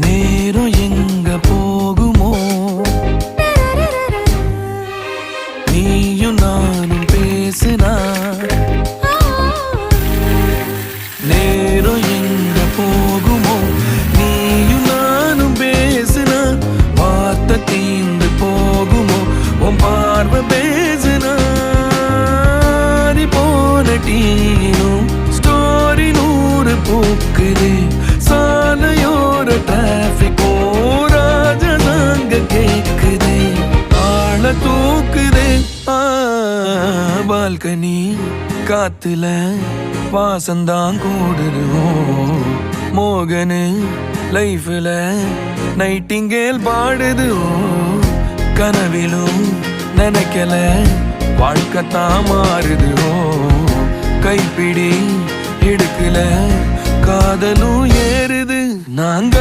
நேரம் எங்க போகுமோ நீயும் நானும் பேசுனா நேரம் எங்க போகுமோ நீயும் நானும் பேசுனா வார்த்தை தீந்து போகுமோ உன் பார்வை பேசுனா நீ போன டீனும் ஸ்டோரி 100 பூக்குது சாலையோர டிராபிக் ராஜனாங்க கேக்குதே ஆள தூக்குதே பால்கனி காத்துல வாசந்தான் கூடுதுவோம் மோகனு லைஃப்ல நைட்டிங்கேல் பாடுதுவோ கனவிலும் நினைக்கல வாழ்க்கைத்தான் மாறுதுவோ கைப்பிடி எடுக்கல காதலும் ஏறுது நாங்க